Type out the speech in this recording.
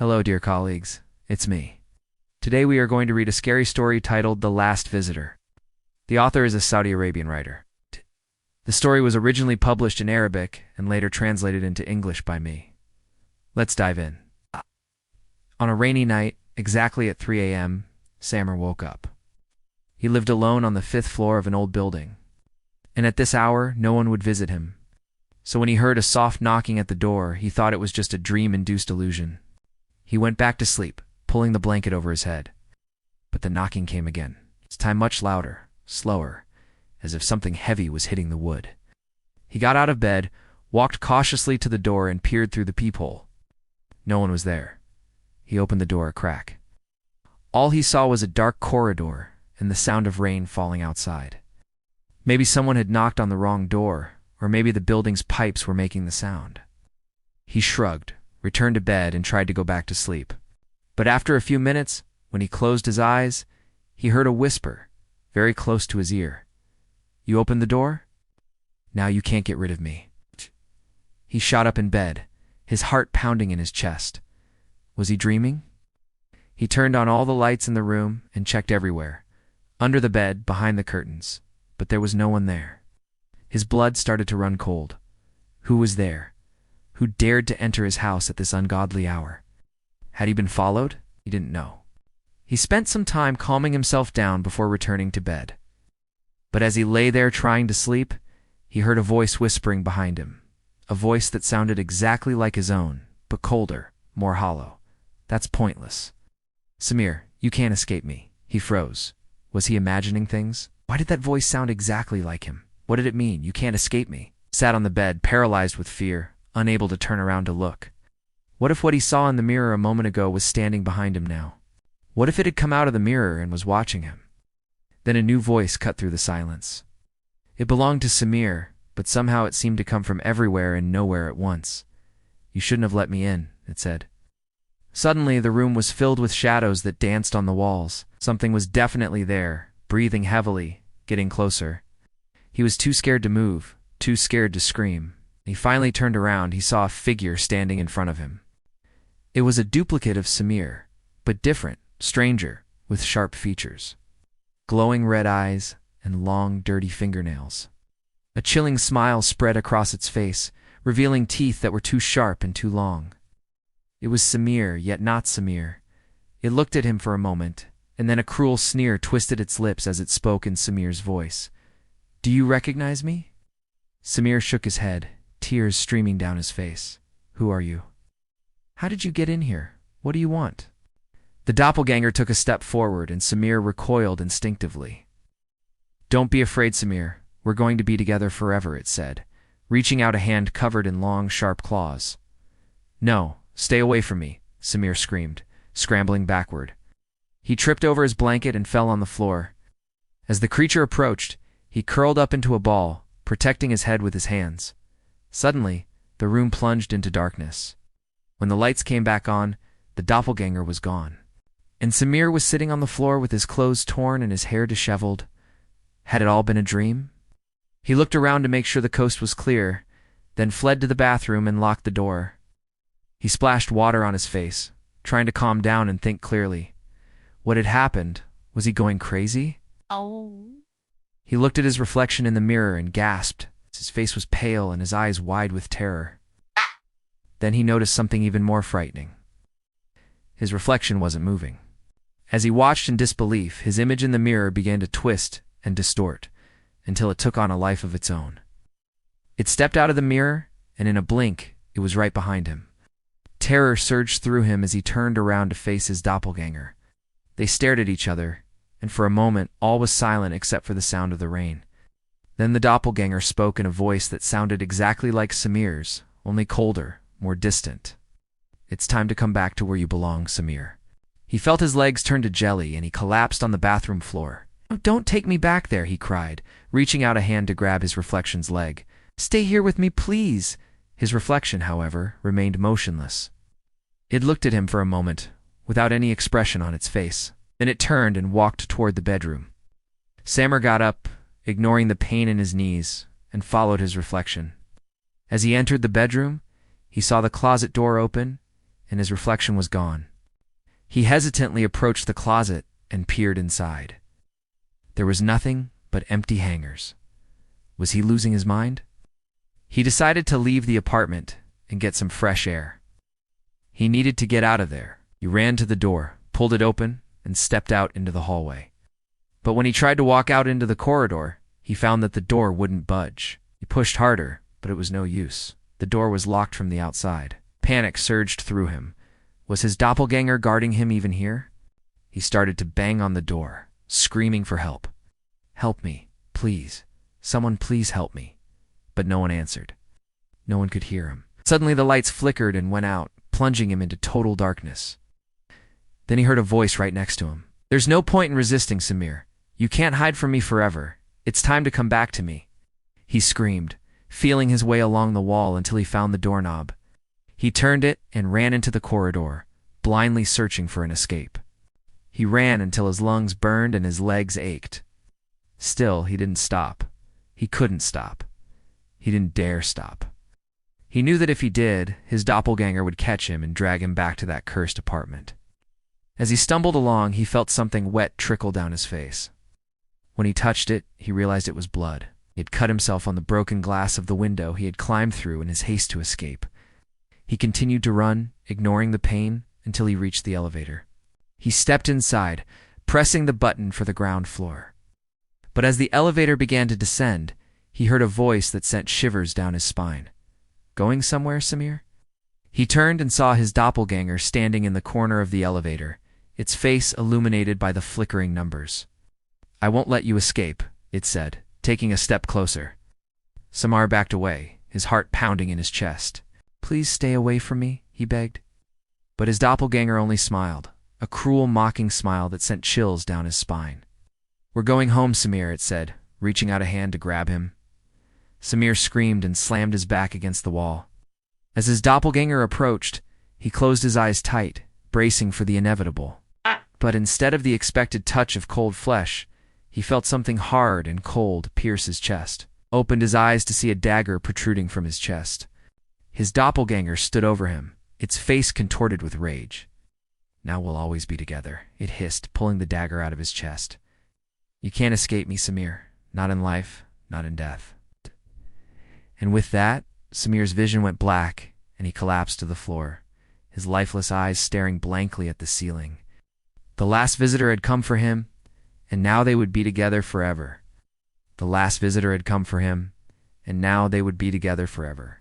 Hello, dear colleagues. It's me. Today we are going to read a scary story titled The Last Visitor. The author is a Saudi Arabian writer. The story was originally published in Arabic and later translated into English by me. Let's dive in. On a rainy night, exactly at 3 a.m., Samir woke up. He lived alone on the 5th floor of an old building, and at this hour no one would visit him. So when he heard a soft knocking at the door, he thought it was just a dream-induced illusion. He went back to sleep, pulling the blanket over his head. But the knocking came again, this time much louder, slower, as if something heavy was hitting the wood. He got out of bed, walked cautiously to the door and peered through the peephole. No one was there. He opened the door a crack. All he saw was a dark corridor and the sound of rain falling outside. Maybe someone had knocked on the wrong door, or maybe the building's pipes were making the sound. He shrugged, returned to bed, and tried to go back to sleep. But after a few minutes, when he closed his eyes, he heard a whisper, very close to his ear. "You opened the door? Now you can't get rid of me." He shot up in bed, his heart pounding in his chest. Was he dreaming? He turned on all the lights in the room and checked everywhere, under the bed, behind the curtains, but there was no one there. His blood started to run cold. Who was there? Who dared to enter his house at this ungodly hour? Had he been followed? He didn't know. He spent some time calming himself down before returning to bed. But as he lay there trying to sleep, he heard a voice whispering behind him, a voice that sounded exactly like his own, but colder, more hollow. "That's pointless. Samir, you can't escape me." He froze. Was he imagining things? Why did that voice sound exactly like him? What did it mean? "You can't escape me." Sat on the bed, paralyzed with fear, unable to turn around to look. What if what he saw in the mirror a moment ago was standing behind him now? What if it had come out of the mirror and was watching him? Then a new voice cut through the silence. It belonged to Samir, but somehow it seemed to come from everywhere and nowhere at once. "You shouldn't have let me in," it said. Suddenly, the room was filled with shadows that danced on the walls. Something was definitely there, breathing heavily, getting closer. He was too scared to move, too scared to scream. He finally turned around. He saw a figure standing in front of him. It was a duplicate of Samir, but different, stranger, with sharp features. Glowing red eyes and long, dirty fingernails. A chilling smile spread across its face, revealing teeth that were too sharp and too long. It was Samir, yet not Samir. It looked at him for a moment, and then a cruel sneer twisted its lips as it spoke in Samir's voice. "Do you recognize me?" Samir shook his head, tears streaming down his face. "Who are you? How did you get in here? What do you want?" The doppelganger took a step forward, and Samir recoiled instinctively. "Don't be afraid, Samir. We're going to be together forever," it said, reaching out a hand covered in long, sharp claws. "No, stay away from me," Samir screamed, scrambling backward. He tripped over his blanket and fell on the floor. As the creature approached, he curled up into a ball, protecting his head with his hands. Suddenly, the room plunged into darkness. When the lights came back on, the doppelganger was gone. And Samir was sitting on the floor with his clothes torn and his hair disheveled. Had it all been a dream? He looked around to make sure the coast was clear, then fled to the bathroom and locked the door. He splashed water on his face, trying to calm down and think clearly. What had happened? Was he going crazy? Oh. He looked at his reflection in the mirror and gasped. His face was pale and his eyes wide with terror. Then he noticed something even more frightening. His reflection wasn't moving. As he watched in disbelief, his image in the mirror began to twist and distort, until it took on a life of its own. It stepped out of the mirror, and in a blink, it was right behind him. Terror surged through him as he turned around to face his doppelganger. They stared at each other, and for a moment all was silent except for the sound of the rain. Then the doppelganger spoke in a voice that sounded exactly like Samir's, only colder, more distant. "It's time to come back to where you belong, Samir." He felt his legs turn to jelly, and he collapsed on the bathroom floor. "Oh, don't take me back there," he cried, reaching out a hand to grab his reflection's leg. "Stay here with me, please." His reflection, however, remained motionless. It looked at him for a moment, without any expression on its face. Then it turned and walked toward the bedroom. Samir got up, ignoring the pain in his knees, and followed his reflection. As he entered the bedroom, he saw the closet door open, and his reflection was gone. He hesitantly approached the closet and peered inside. There was nothing but empty hangers. Was he losing his mind? He decided to leave the apartment and get some fresh air. He needed to get out of there. He ran to the door, pulled it open, and stepped out into the hallway. But when he tried to walk out into the corridor, he found that the door wouldn't budge. He pushed harder, but it was no use. The door was locked from the outside. Panic surged through him. Was his doppelganger guarding him even here? He started to bang on the door, screaming for help. "Help me, please. Someone please help me." But no one answered. No one could hear him. Suddenly the lights flickered and went out, plunging him into total darkness. Then he heard a voice right next to him. "There's no point in resisting, Samir. You can't hide from me forever. It's time to come back to me," he screamed, feeling his way along the wall until he found the doorknob. He turned it and ran into the corridor, blindly searching for an escape. He ran until his lungs burned and his legs ached. Still, he didn't stop. He couldn't stop. He didn't dare stop. He knew that if he did, his doppelganger would catch him and drag him back to that cursed apartment. As he stumbled along, he felt something wet trickle down his face. When he touched it, he realized it was blood. He had cut himself on the broken glass of the window he had climbed through in his haste to escape. He continued to run, ignoring the pain, until he reached the elevator. He stepped inside, pressing the button for the ground floor. But as the elevator began to descend, he heard a voice that sent shivers down his spine. "Going somewhere, Samir?" He turned and saw his doppelganger standing in the corner of the elevator, its face illuminated by the flickering numbers. "I won't let you escape," it said, taking a step closer. Samir backed away, his heart pounding in his chest. "Please stay away from me," he begged. But his doppelganger only smiled, a cruel, mocking smile that sent chills down his spine. "We're going home, Samir," it said, reaching out a hand to grab him. Samir screamed and slammed his back against the wall. As his doppelganger approached, he closed his eyes tight, bracing for the inevitable. But instead of the expected touch of cold flesh, he felt something hard and cold pierce his chest. Opened his eyes to see a dagger protruding from his chest. His doppelganger stood over him, its face contorted with rage. "Now we'll always be together," it hissed, pulling the dagger out of his chest. "You can't escape me, Samir. Not in life, not in death." And with that, Samir's vision went black, and he collapsed to the floor, his lifeless eyes staring blankly at the ceiling. The last visitor had come for him, and now they would be together forever. The last visitor had come for him, and now they would be together forever.